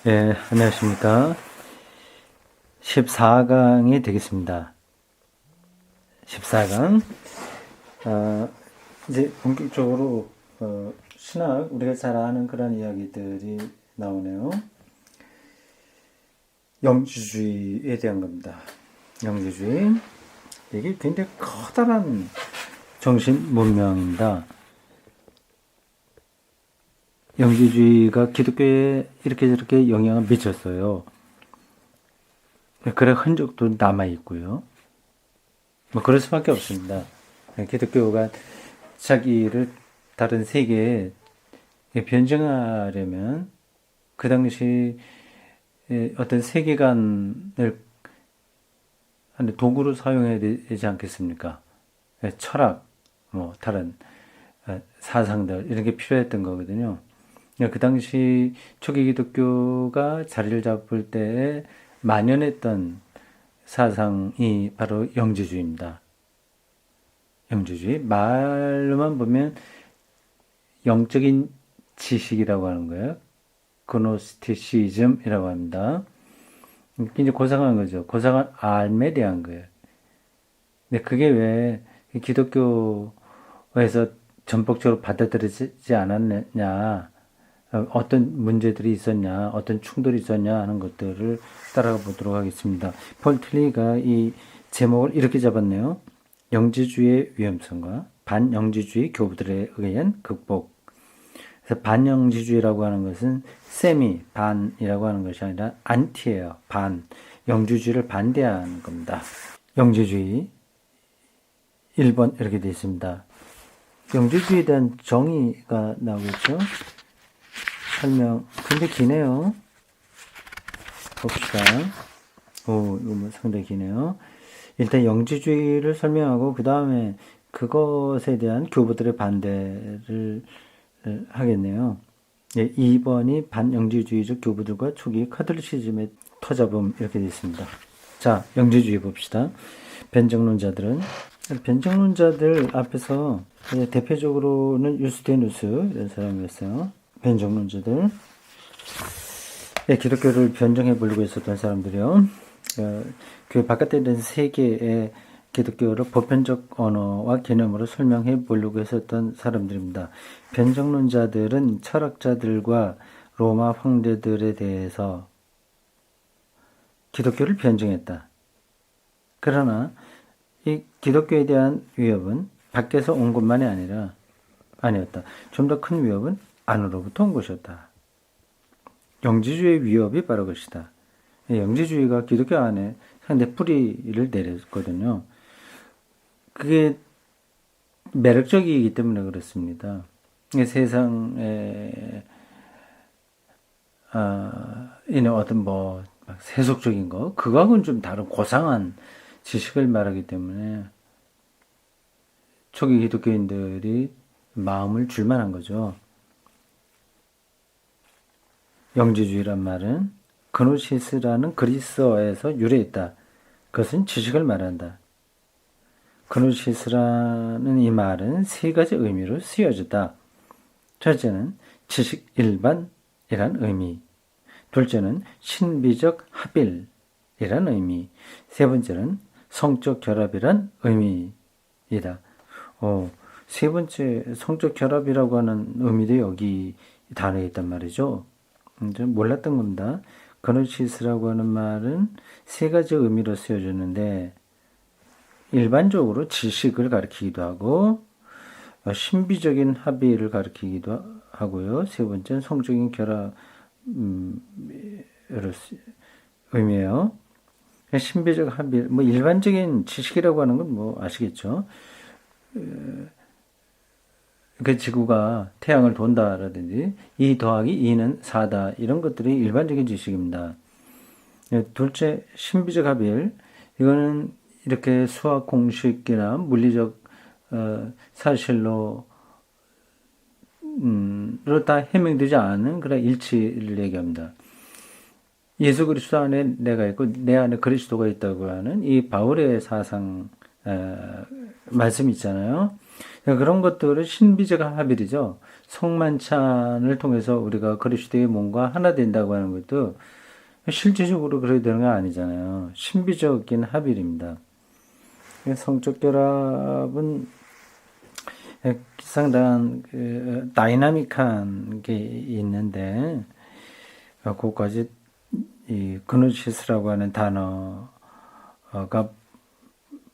예, 안녕하십니까. 14강이 되겠습니다. 14강. 이제 본격적으로, 신학, 우리가 잘 아는 그런 이야기들이 나오네요. 영지주의에 대한 겁니다. 영지주의. 이게 굉장히 커다란 정신 문명입니다. 영지주의가 기독교에 이렇게 저렇게 영향을 미쳤어요. 그런 흔적도 남아있고요. 뭐 그럴 수밖에 없습니다. 기독교가 자기를 다른 세계에 변증하려면 그 당시 어떤 세계관을 도구로 사용해야 되지 않겠습니까? 철학, 뭐 다른 사상들 이런 게 필요했던 거거든요. 그 당시 초기 기독교가 자리를 잡을 때에 만연했던 사상이 바로 영지주의입니다. 영지주의. 말로만 보면 영적인 지식이라고 하는 거예요. 그노스티시즘이라고 합니다. 굉장히 고상한 거죠. 고상한 알에 대한 거예요. 근데 그게 왜 기독교에서 전폭적으로 받아들여지지 않았냐, 어떤 문제들이 있었냐, 어떤 충돌이 있었냐 하는 것들을 따라가 보도록 하겠습니다. 폴 틀리가 이 제목을 이렇게 잡았네요. 영지주의의 위험성과 반영지주의 교부들에 의한 극복. 그래서 반영지주의라고 하는 것은 세미, 반이라고 하는 것이 아니라 안티예요. 반. 영지주의를 반대하는 겁니다. 영지주의 1번 이렇게 되어 있습니다. 영지주의에 대한 정의가 나오겠죠. 설명 굉장히 기네요. 봅시다. 오, 이거 뭐 상당히 기네요. 일단 영지주의를 설명하고 그 다음에 그것에 대한 교부들의 반대를 하겠네요. 예, 2번이 반영지주의적 교부들과 초기 카톨리시즘의 터잡음 이렇게 되어 있습니다. 자, 영지주의 봅시다. 변정론자들 앞에서 대표적으로는 유스테누스 이런 사람이었어요. 변정론자들. 네, 기독교를 변정해 보려고 했었던 사람들이요. 교회 바깥에 있는 세계의 기독교를 보편적 언어와 개념으로 설명해 보려고 했었던 사람들입니다. 변정론자들은 철학자들과 로마 황제들에 대해서 기독교를 변증했다. 그러나 이 기독교에 대한 위협은 밖에서 온 것만이 아니었다. 좀 더 큰 위협은 안으로부터 온 것이었다. 영지주의의 위협이 바로 것이다. 영지주의가 기독교 안에 상당히 뿌리를 내렸거든요. 그게 매력적이기 때문에 그렇습니다. 세상에 있는 어떤 뭐 세속적인 거 그거하고는 좀 다른 고상한 지식을 말하기 때문에 초기 기독교인들이 마음을 줄만한 거죠. 영지주의란 말은 그노시스라는 그리스어에서 유래했다. 그것은 지식을 말한다. 그노시스라는 이 말은 세 가지 의미로 쓰여졌다. 첫째는 지식 일반이란 의미, 둘째는 신비적 합일이란 의미, 세 번째는 성적 결합이란 의미이다. 세 번째 성적 결합이라고 하는 의미도 여기 단어에 있단 말이죠. 좀 몰랐던 겁니다. 그노시스라고 하는 말은 세 가지 의미로 쓰여졌는데 일반적으로 지식을 가리키기도 하고 신비적인 합의를 가리키기도 하고요. 세 번째는 성적인 결합 의미예요. 신비적 합의, 뭐 일반적인 지식이라고 하는 건 뭐 아시겠죠? 그 지구가 태양을 돈다라든지 2 더하기 2는 4다 이런 것들이 일반적인 지식입니다. 둘째 신비적 합일 이거는 이렇게 수학 공식이나 물리적 사실로 다 해명되지 않은 그런 일치를 얘기합니다. 예수 그리스도 안에 내가 있고 내 안에 그리스도가 있다고 하는 이 바울의 사상 말씀 있잖아요. 그런 것들은 신비적 합일이죠. 성만찬을 통해서 우리가 그리스도의 몸과 하나 된다고 하는 것도 실질적으로 그래야 되는 건 아니잖아요. 신비적인 합일입니다. 성적 결합은 상당한 다이나믹한 게 있는데 그것까지 이 그노시스라고 하는 단어가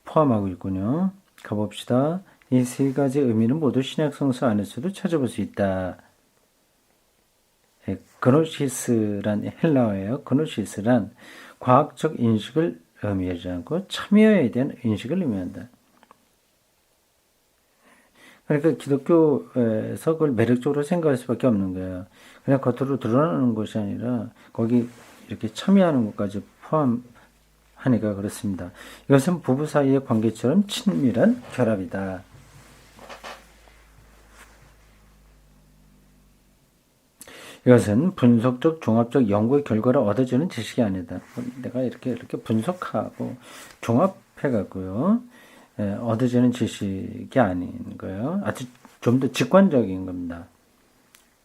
포함하고 있군요. 가봅시다. 이 세 가지 의미는 모두 신약 성서 안에서도 찾아볼 수 있다. 그노시스란 헬라어예요. 그노시스란 과학적 인식을 의미하지 않고 참여에 대한 인식을 의미한다. 그러니까 기독교에서 그걸 매력적으로 생각할 수밖에 없는 거예요. 그냥 겉으로 드러나는 것이 아니라 거기 이렇게 참여하는 것까지 포함하니까 그렇습니다. 이것은 부부 사이의 관계처럼 친밀한 결합이다. 이것은 분석적, 종합적 연구의 결과로 얻어지는 지식이 아니다. 내가 이렇게 분석하고 종합해갖고요. 얻어지는 지식이 아닌 거예요. 아주 좀 더 직관적인 겁니다.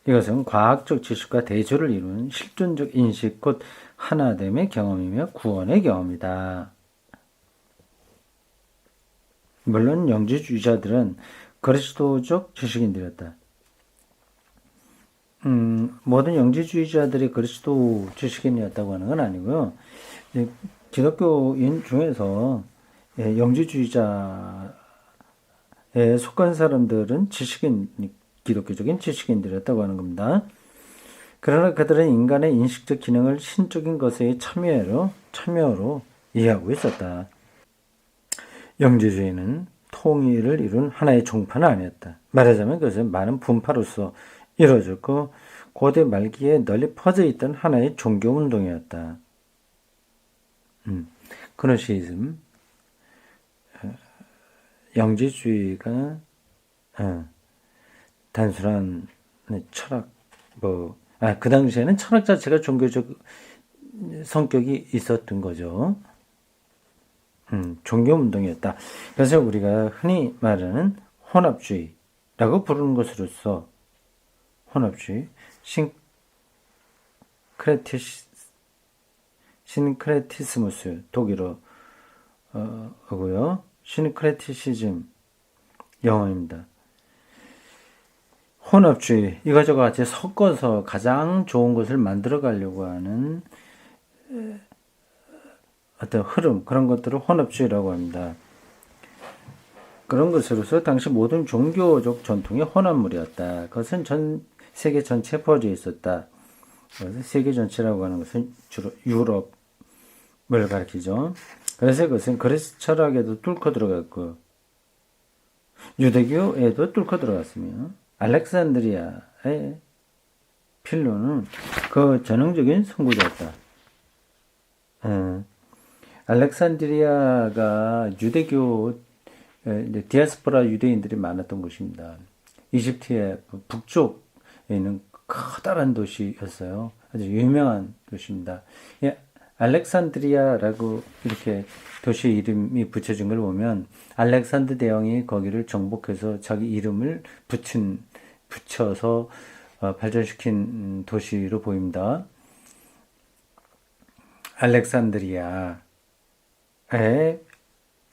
이것은 과학적 지식과 대조를 이루는 실존적 인식 곧 하나됨의 경험이며 구원의 경험이다. 물론 영지주의자들은 그리스도적 지식인들이었다. 모든 영지주의자들이 그리스도 지식인이었다고 하는 건 아니고요. 기독교인 중에서 영지주의자에 속한 사람들은 기독교적인 지식인들이었다고 하는 겁니다. 그러나 그들은 인간의 인식적 기능을 신적인 것의 참여로 이해하고 있었다. 영지주의는 통일을 이룬 하나의 종파는 아니었다. 말하자면 그것은 많은 분파로서 이루어졌고 고대 말기에 널리 퍼져 있던 하나의 종교 운동이었다. 그노시즘, 영지주의가 단순한 철학, 그 당시에는 철학 자체가 종교적 성격이 있었던 거죠. 종교 운동이었다. 그래서 우리가 흔히 말하는 혼합주의라고 부르는 것으로서 혼합주의, 시크레티스무스 독일어고요. 시크레티시즘 영어입니다. 혼합주의 이거저거 같이 섞어서 가장 좋은 것을 만들어 가려고 하는 어떤 흐름 그런 것들을 혼합주의라고 합니다. 그런 것으로서 당시 모든 종교적 전통의 혼합물이었다. 그것은 전 세계 전체에 퍼져 있었다. 그래서 세계 전체라고 하는 것은 주로 유럽을 가리키죠. 그래서 그것은 그리스 철학에도 뚫고 들어갔고 유대교에도 뚫고 들어갔으며 알렉산드리아의 필로는 그 전형적인 선구자였다. 알렉산드리아가 유대교 디아스포라 유대인들이 많았던 곳입니다. 이집트의 북쪽에 있는 커다란 도시였어요. 아주 유명한 도시입니다. 알렉산드리아라고 이렇게 도시 이름이 붙여진 걸 보면 알렉산드 대왕이 거기를 정복해서 자기 이름을 붙여서 발전시킨 도시로 보입니다. 알렉산드리아에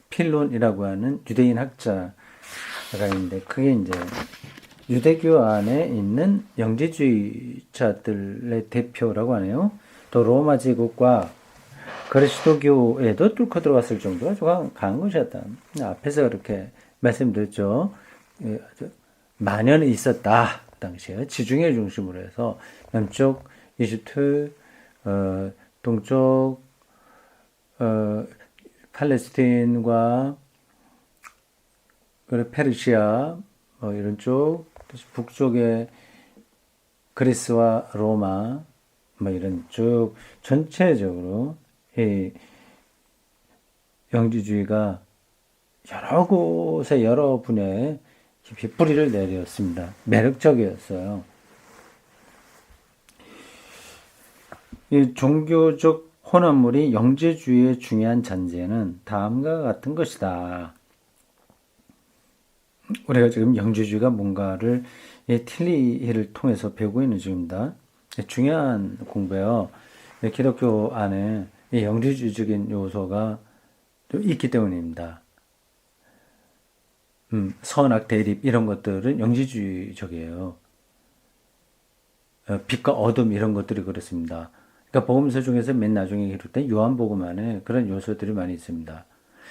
필론이라고 하는 유대인 학자가 있는데 그게 이제 유대교 안에 있는 영지주의자들의 대표라고 하네요. 또 로마 제국과 그리스도교에도 뚫고 들어갔을 정도가 아주 강한 것이었다. 앞에서 그렇게 말씀드렸죠. 만연히 있었다. 그 당시에 지중해 중심으로 해서 남쪽 이집트, 동쪽 팔레스타인과 페르시아 이런 쪽, 북쪽에 그리스와 로마 이런 쭉 전체적으로 이 영지주의가 여러 곳에 여러 분야에 깊이 뿌리를 내렸습니다. 매력적이었어요. 이 종교적 혼합물이 영지주의의 중요한 전제는 다음과 같은 것이다. 우리가 지금 영지주의가 뭔가를 틸리히를 통해서 배우고 있는 중입니다. 중요한 공부예요. 기독교 안에 이 영지주의적인 요소가 있기 때문입니다. 선악 대립 이런 것들은 영지주의적이에요. 빛과 어둠 이런 것들이 그렇습니다. 그러니까 복음서 중에서 맨 나중에 기록된 요한복음 안에 그런 요소들이 많이 있습니다.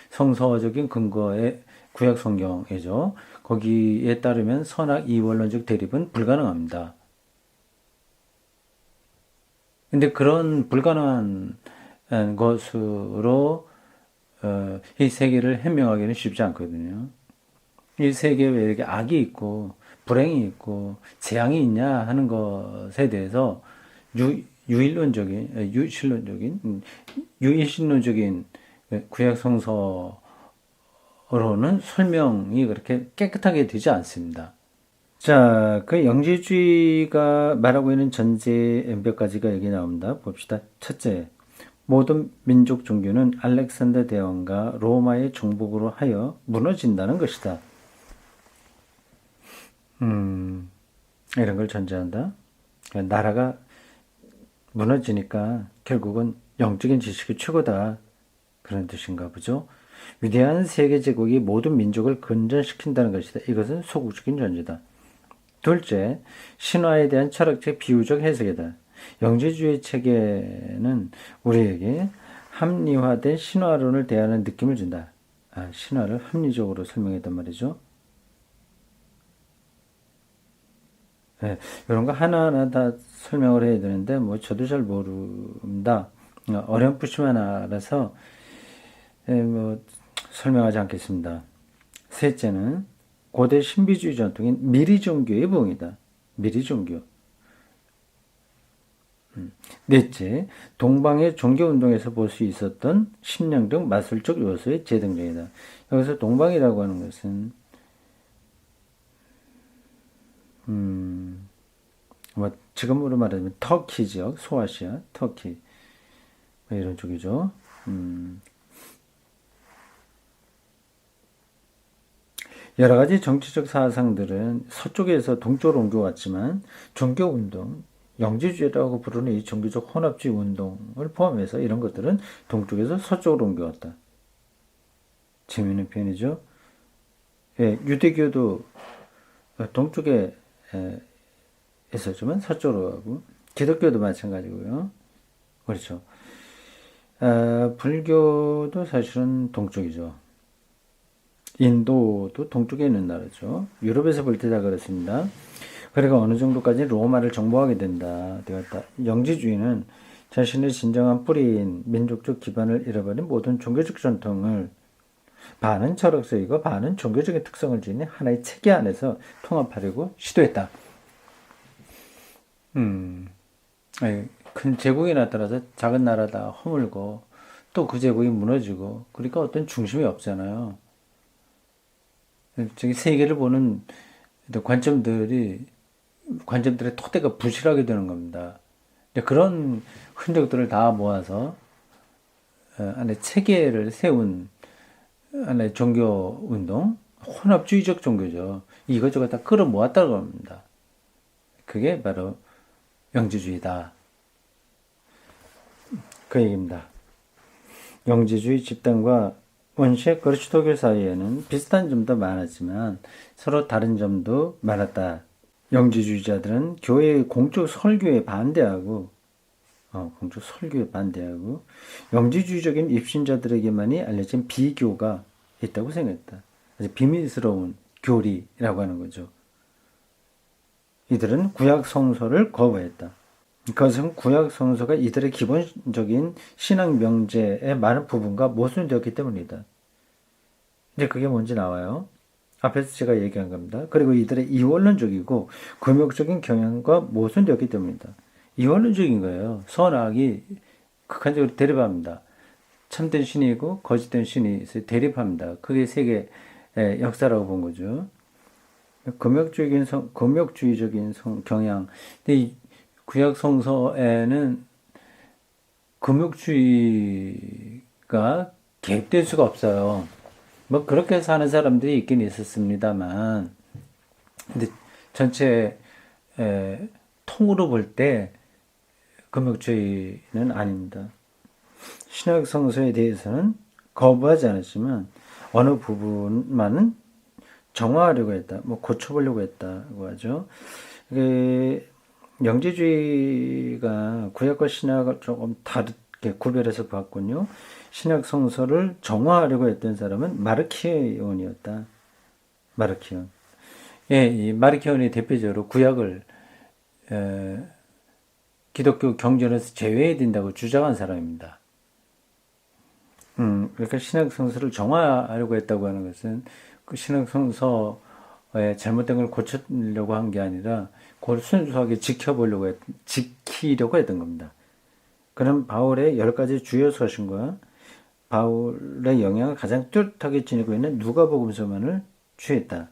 성서적인 근거의 구약 성경이죠. 거기에 따르면 선악 이원론적 대립은 불가능합니다. 근데 그런 불가능한 것으로 이 세계를 해명하기는 쉽지 않거든요. 이 세계에 왜 이렇게 악이 있고 불행이 있고 재앙이 있냐 하는 것에 대해서 유일신론적인 구약 성서로는 설명이 그렇게 깨끗하게 되지 않습니다. 자, 그 영지주의가 말하고 있는 전제 몇 가지가 여기 나옵니다. 봅시다. 첫째, 모든 민족 종교는 알렉산더 대왕과 로마의 정복으로 하여 무너진다는 것이다. 이런 걸 전제한다. 나라가 무너지니까 결국은 영적인 지식이 최고다. 그런 뜻인가 보죠. 위대한 세계 제국이 모든 민족을 근전시킨다는 것이다. 이것은 소극적인 전제다. 둘째, 신화에 대한 철학적 비유적 해석이다. 영지주의 체계는 우리에게 합리화된 신화론을 대하는 느낌을 준다. 신화를 합리적으로 설명했단 말이죠. 네, 이런 거 하나하나 다 설명을 해야 되는데, 저도 잘 모릅니다. 어렴풋이만 알아서, 설명하지 않겠습니다. 셋째는 고대 신비주의 전통인 미리 종교의 부흥이다. 미리 종교. 넷째, 동방의 종교운동에서 볼 수 있었던 심령 등 마술적 요소의 재등장이다. 여기서 동방이라고 하는 것은 지금으로 말하자면 터키 지역, 소아시아, 터키 이런 쪽이죠. 여러 가지 정치적 사상들은 서쪽에서 동쪽으로 옮겨왔지만 종교운동, 영지주의라고 부르는 이 종교적 혼합주의 운동을 포함해서 이런 것들은 동쪽에서 서쪽으로 옮겨왔다. 재미있는 표현이죠. 예, 유대교도 동쪽에 있었지만 서쪽으로 가고 기독교도 마찬가지고요. 그렇죠. 불교도 사실은 동쪽이죠. 인도도 동쪽에 있는 나라죠. 유럽에서 볼 때 다 그렇습니다. 그리고 어느 정도까지 로마를 정복하게 된다. 되었다. 영지주의는 자신의 진정한 뿌리인 민족적 기반을 잃어버린 모든 종교적 전통을 반은 철학적이고 반은 종교적인 특성을 지닌 하나의 체계 안에서 통합하려고 시도했다. 큰 제국이 나타나서 작은 나라다 허물고 또 그 제국이 무너지고 그러니까 어떤 중심이 없잖아요. 저기 세계를 보는 관점들의 토대가 부실하게 되는 겁니다. 그런 흔적들을 다 모아서 안에 체계를 세운 안에 종교 운동, 혼합주의적 종교죠. 이것저것 다 끌어모았다고 합니다. 그게 바로 영지주의다. 그 얘기입니다. 영지주의 집단과 원시의 그리스도교 사이에는 비슷한 점도 많았지만 서로 다른 점도 많았다. 영지주의자들은 교회의 공적 설교에 반대하고 영지주의적인 입신자들에게만이 알려진 비교가 있다고 생각했다. 아주 비밀스러운 교리라고 하는 거죠. 이들은 구약 성서를 거부했다. 그것은 구약 성서가 이들의 기본적인 신앙 명제의 많은 부분과 모순되었기 때문이다. 이제 그게 뭔지 나와요. 앞에서 제가 얘기한 겁니다. 그리고 이들의 이원론적이고 금욕적인 경향과 모순되었기 때문이다. 이원론적인 거예요. 선악이 극한적으로 대립합니다. 참된 신이고 거짓된 신이 대립합니다. 그게 세계의 역사라고 본 거죠. 금욕주의적인 경향. 근데 이 구약 성서에는 금욕주의가 개입될 수가 없어요. 뭐 그렇게 사는 사람들이 있긴 있었습니다만, 근데 전체 통으로 볼 때 금욕주의는 아닙니다. 신약 성서에 대해서는 거부하지 않았지만 어느 부분만은 정화하려고 했다, 뭐 고쳐보려고 했다고 하죠. 그 영지주의가 구약과 신약을 조금 다르게 구별해서 봤군요. 신약 성서를 정화하려고 했던 사람은 마르키온이었다. 마르키온. 예, 이 마르키온이 대표적으로 구약을 기독교 경전에서 제외해야 된다고 주장한 사람입니다. 그러니까 신약 성서를 정화하려고 했다고 하는 것은 그 신약 성서에 잘못된 걸 고치려고 한 게 아니라 그걸 순수하게 지키려고 했던 겁니다. 그럼 바울의 10가지 주요 서신과 바울의 영향을 가장 뚜렷하게 지니고 있는 누가복음서만을 취했다.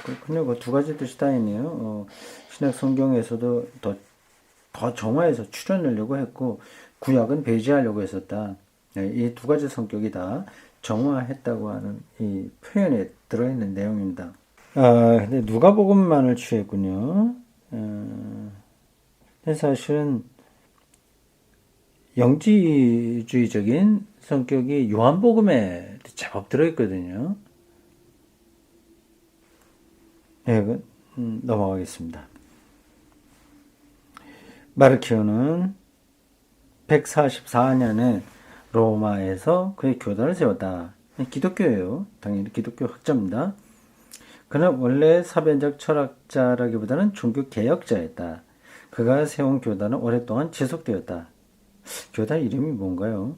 그렇군요. 그 두 가지 뜻이 다 있네요. 신약 성경에서도 더 정화해서 추려내려고 했고, 구약은 배제하려고 했었다. 이 두 가지 성격이 다 정화했다고 하는 이 표현에 들어있는 내용입니다. 근데 누가복음만을 취했군요. 사실은 영지주의적인 성격이 요한복음에 제법 들어있거든요. 네, 넘어가겠습니다. 마르키오는 144년에 로마에서 그의 교단을 세웠다. 기독교예요. 당연히 기독교 학자입니다. 그는 원래 사변적 철학자라기보다는 종교 개혁자였다. 그가 세운 교단은 오랫동안 지속되었다. 교단 이름이 뭔가요?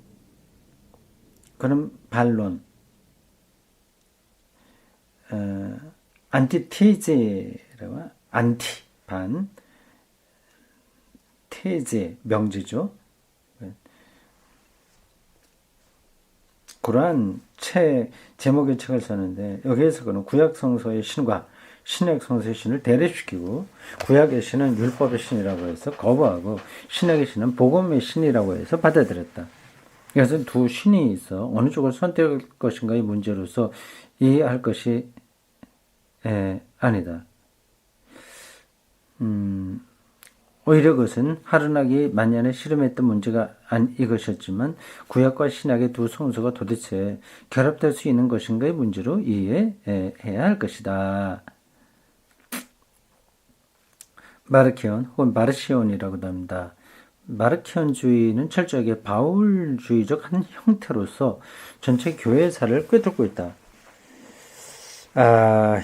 그는 반론, 안티테제라고, 안티, 반, 테제, 명제죠. 그러한 제목의 책을 썼는데, 여기에서 그는 구약 성서의 신과 신약 성서의 신을 대립시키고, 구약의 신은 율법의 신이라고 해서 거부하고, 신약의 신은 복음의 신이라고 해서 받아들였다. 그래서 두 신이 있어 어느 쪽을 선택할 것인가의 문제로서 이해할 것이 아니다. 오히려 그것은 하르나기 만년에 실험했던 문제가 이것이었지만 구약과 신약의 두 성서가 도대체 결합될 수 있는 것인가의 문제로 이해해야 할 것이다. 마르키온 혹은 마르시온이라고도 합니다. 마르키온주의는 철저하게 바울주의적 한 형태로서 전체 교회사를 꿰뚫고 있다.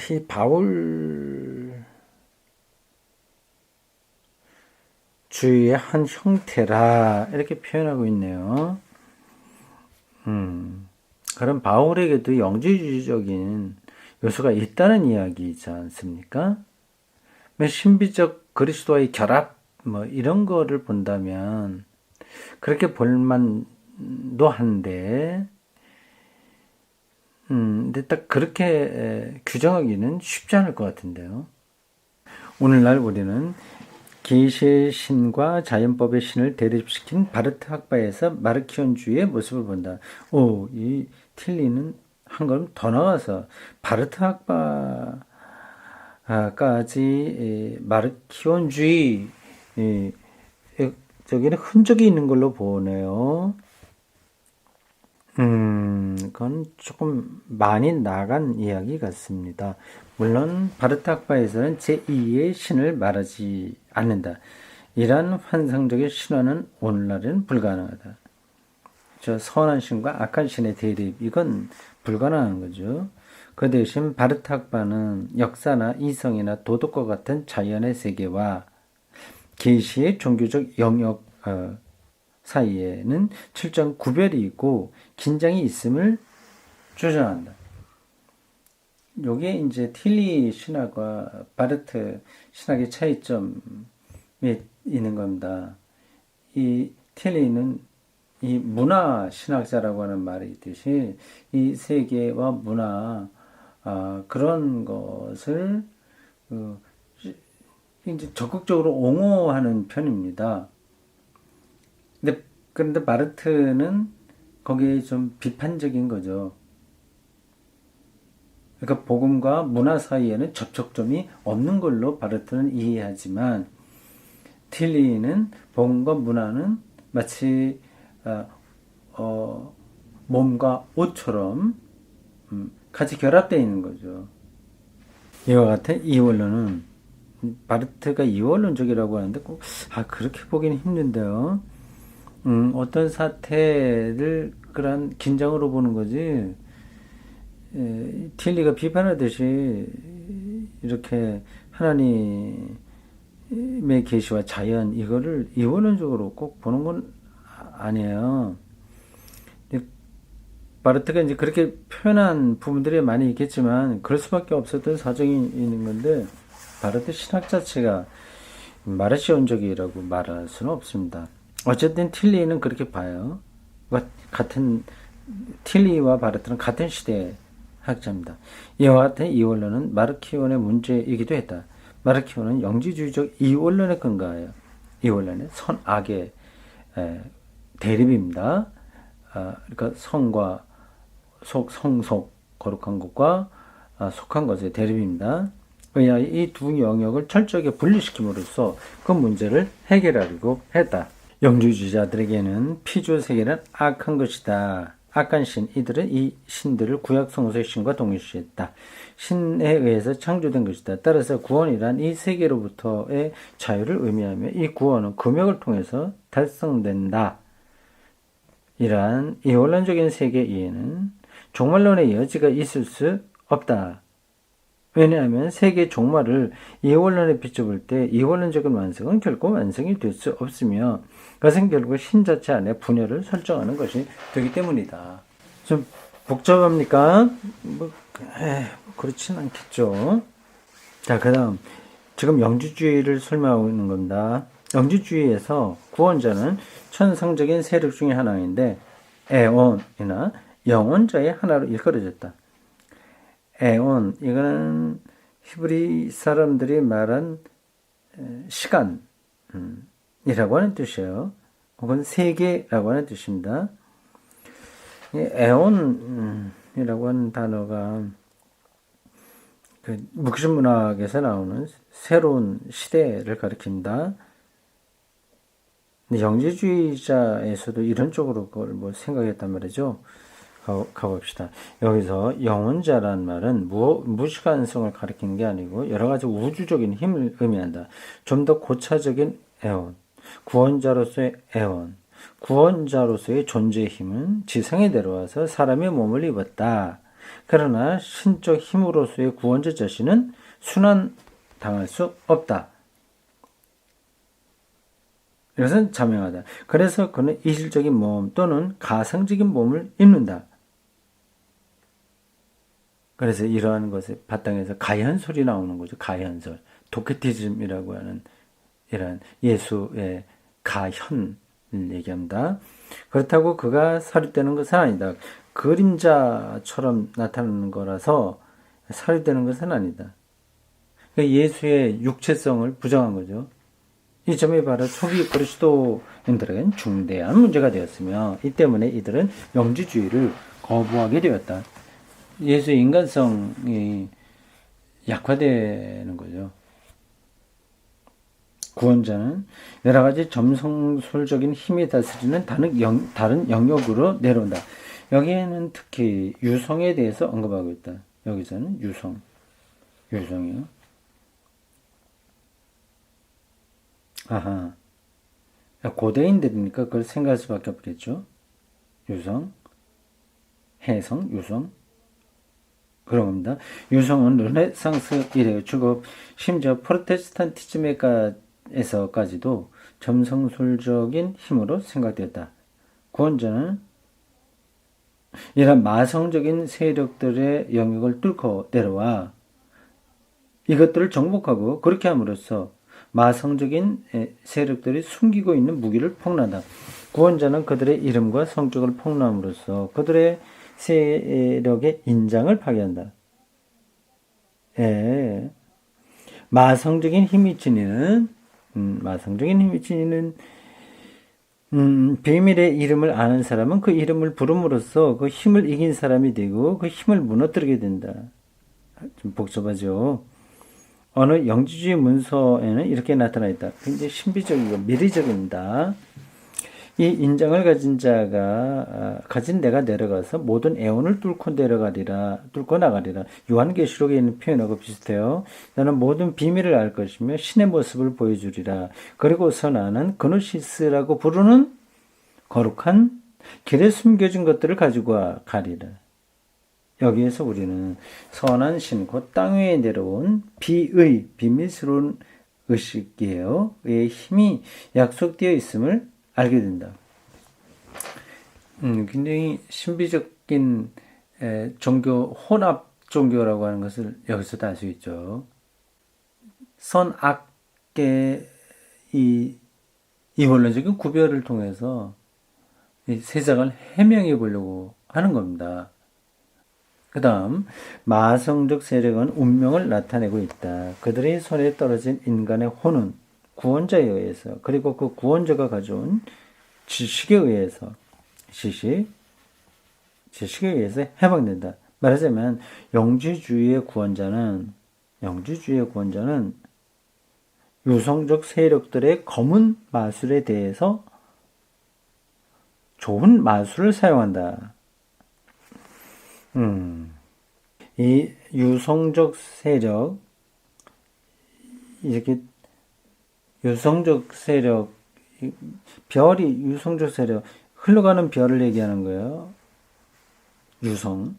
이 바울주의의 한 형태라 이렇게 표현하고 있네요. 그럼 바울에게도 영지주의적인 요소가 있다는 이야기이지 않습니까? 신비적 그리스도와의 결합 뭐 이런 거를 본다면 그렇게 볼만도 한데 근데 딱 그렇게 규정하기는 쉽지 않을 것 같은데요. 오늘날 우리는 계시의 신과 자연법의 신을 대립시킨 바르트 학파에서 마르키온주의의 모습을 본다. 이 틸리는 한 걸음 더 나가서 바르트 학파까지 마르키온주의 저기는 흔적이 있는 걸로 보네요. 그건 조금 많이 나간 이야기 같습니다. 물론 바르트 학파에서는 제2의 신을 말하지 않는다. 이러한 환상적인 신화는 오늘날에는 불가능하다. 선한 신과 악한 신의 대립, 이건 불가능한 거죠. 그 대신 바르트 학파는 역사나 이성이나 도덕과 같은 자연의 세계와 계시의 종교적 영역 사이에는 철저한 구별이 있고 긴장이 있음을 주장한다. 요게 이제 틸리 신학과 바르트 신학의 차이점이 있는 겁니다. 이 틸리는 이 문화 신학자라고 하는 말이 있듯이 이 세계와 문화 그런 것을 이제 적극적으로 옹호하는 편입니다. 그런데 바르트는 거기에 좀 비판적인 거죠. 그러니까 복음과 문화 사이에는 접촉점이 없는 걸로 바르트는 이해하지만 틸리는 복음과 문화는 마치 어, 어, 몸과 옷처럼 같이 결합되어 있는 거죠. 이와 같은 이원론은 바르트가 이원론적이라고 하는데 꼭 그렇게 보기는 힘든데요. 어떤 사태를 그런 긴장으로 보는 거지. 틸리가 비판하듯이 이렇게 하나님의 계시와 자연 이거를 이원론적으로 꼭 보는 건 아니에요. 바르트가 이제 그렇게 표현한 부분들이 많이 있겠지만 그럴 수밖에 없었던 사정이 있는 건데 바르트 신학 자체가 마르시온적이라고 말할 수는 없습니다. 어쨌든 틸리는 그렇게 봐요. 같은 틸리와 바르트는 같은 시대의 학자입니다. 이와 같은 이원론은 마르키온의 문제이기도 했다. 마르키온은 영지주의적 이원론에 근거하여 이원론의 선악의 대립입니다. 그러니까 성과 성속 거룩한 것과 속한 것의 대립입니다. 그러나 이 두 영역을 철저하게 분리시킴으로써 그 문제를 해결하려고 했다. 영주주의자들에게는 피조 세계는 악한 것이다. 악한 신, 이들은 이 신들을 구약 성서의 신과 동일시했다. 신에 의해서 창조된 것이다. 따라서 구원이란 이 세계로부터의 자유를 의미하며 이 구원은 금욕을 통해서 달성된다. 이러한 이원론적인 세계 이해는 종말론의 여지가 있을 수 없다. 왜냐하면 세계 종말을 이원론에 비춰볼 때 이원론적인 완성은 결코 완성이 될 수 없으며 그것은 결국 신 자체 안에 분열을 설정하는 것이 되기 때문이다. 좀 복잡합니까? 그렇진 않겠죠. 자, 그 다음 지금 영주주의를 설명하고 있는 겁니다. 영주주의에서 구원자는 천성적인 세력 중에 하나인데 에온이나 영원자의 하나로 일컬어졌다. 에온, 이거는 히브리 사람들이 말한 시간이라고 하는 뜻이에요. 혹은 세계라고 하는 뜻입니다. 에온이라고 하는 단어가 그 묵신문학에서 나오는 새로운 시대를 가리킵니다. 근데 영지주의자에서도 이런 쪽으로 그걸 뭐 생각했단 말이죠. 가봅시다. 여기서 영혼자란 말은 무시간성을 가리키는 게 아니고 여러 가지 우주적인 힘을 의미한다. 좀 더 고차적인 에온, 구원자로서의 에온, 구원자로서의 존재의 힘은 지상에 내려와서 사람의 몸을 입었다. 그러나 신적 힘으로서의 구원자 자신은 순환당할 수 없다. 이것은 자명하다. 그래서 그는 이질적인 몸 또는 가상적인 몸을 입는다. 그래서 이러한 것에 바탕에서 가현설이 나오는 거죠. 가현설. 도케티즘이라고 하는 이런 예수의 가현을 얘기합니다. 그렇다고 그가 사립되는 것은 아니다. 그림자처럼 나타나는 거라서 사립되는 것은 아니다. 예수의 육체성을 부정한 거죠. 이 점이 바로 초기 그리스도인들에겐 중대한 문제가 되었으며 이 때문에 이들은 영지주의를 거부하게 되었다. 예수의 인간성이 약화되는 거죠. 구원자는 여러 가지 점성술적인 힘이 다스리는 다른 영역으로 내려온다. 여기에는 특히 유성에 대해서 언급하고 있다. 여기서는 유성이요. 아하. 고대인들이니까 그걸 생각할 수밖에 없겠죠. 유성, 해성, 유성. 그런 겁니다. 유성은 르네상스 이래 주고 심지어 프로테스탄티즘에서까지도 점성술적인 힘으로 생각되었다. 구원자는 이런 마성적인 세력들의 영역을 뚫고 내려와 이것들을 정복하고 그렇게 함으로써 마성적인 세력들이 숨기고 있는 무기를 폭로한다. 구원자는 그들의 이름과 성격을 폭로함으로써 그들의 세력의 인장을 파괴한다. 마성적인 힘이 지니는 비밀의 이름을 아는 사람은 그 이름을 부름으로써 그 힘을 이긴 사람이 되고 그 힘을 무너뜨리게 된다. 좀 복잡하죠. 어느 영지주의 문서에는 이렇게 나타나 있다. 굉장히 신비적이고 미리적입니다. 이 인장을 가진 자가 가진 내가 내려가서 모든 애원을 뚫고 나가리라. 요한계시록에 있는 표현하고 비슷해요. 나는 모든 비밀을 알 것이며 신의 모습을 보여주리라. 그리고서 나는 그노시스라고 부르는 거룩한 길에 숨겨진 것들을 가지고 가리라. 여기에서 우리는 선한 신, 곧 땅 위에 내려온 비의 비밀스러운 의식이에요. 의 힘이 약속되어 있음을 알게 된다. 굉장히 신비적인 종교, 혼합 종교라고 하는 것을 여기서도 알 수 있죠. 선악의 이 원론적인 구별을 통해서 이 세상을 해명해 보려고 하는 겁니다. 그 다음 마성적 세력은 운명을 나타내고 있다. 그들의 손에 떨어진 인간의 혼은 구원자에 의해서 그리고 그 구원자가 가져온 지식에 의해서 지식에 의해서 해방된다. 말하자면 영지주의의 구원자는 유성적 세력들의 검은 마술에 대해서 좋은 마술을 사용한다. 이 유성적 세력, 이렇게 유성적 세력, 별이 유성적 세력, 흘러가는 별을 얘기하는 거예요. 유성.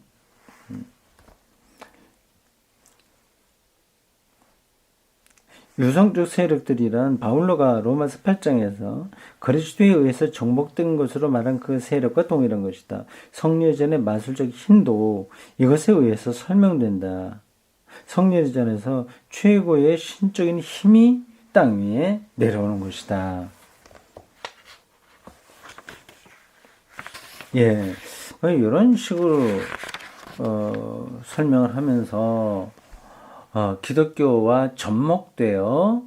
유성적 세력들이란 바울로가 로마서 8장에서 그리스도에 의해서 정복된 것으로 말한 그 세력과 동일한 것이다. 성례전의 마술적 힘도 이것에 의해서 설명된다. 성례전에서 최고의 신적인 힘이 땅 위에 내려오는 것이다. 예, 이런 식으로 설명을 하면서 기독교와 접목되어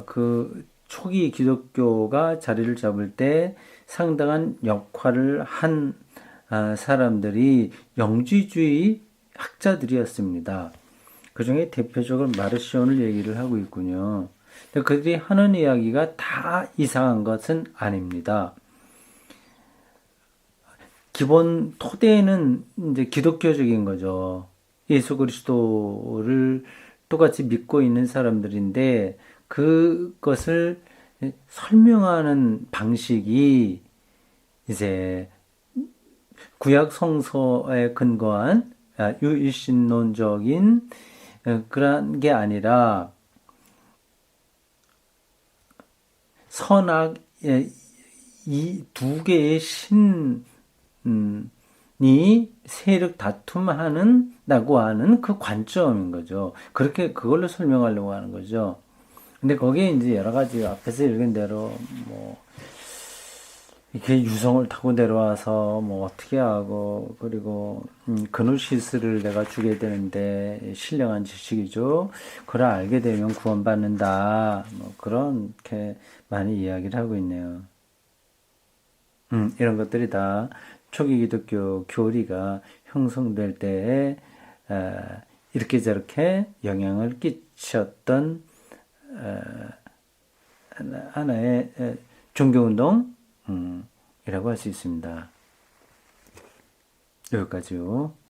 그 초기 기독교가 자리를 잡을 때 상당한 역할을 한 사람들이 영지주의 학자들이었습니다. 그 중에 대표적으로 마르시온을 얘기를 하고 있군요. 근데 그들이 하는 이야기가 다 이상한 것은 아닙니다. 기본 토대는 이제 기독교적인 거죠. 예수 그리스도를 똑같이 믿고 있는 사람들인데 그것을 설명하는 방식이 이제 구약 성서에 근거한 유일신론적인 그런 게 아니라 선악 이 두 개의 신이 세력 다툼하는다고 하는 그 관점인 거죠. 그렇게 그걸로 설명하려고 하는 거죠. 근데 거기에 이제 여러 가지 앞에서 읽은 대로 뭐 이렇게 유성을 타고 내려와서 뭐 어떻게 하고 그리고 그노시스를 내가 주게 되는데 신령한 지식이죠. 그걸 알게 되면 구원받는다. 뭐 그렇게 많이 이야기를 하고 있네요. 이런 것들이 다 초기 기독교 교리가 형성될 때에 이렇게 저렇게 영향을 끼쳤던 하나의 종교운동 이라고 할 수 있습니다. 여기까지요.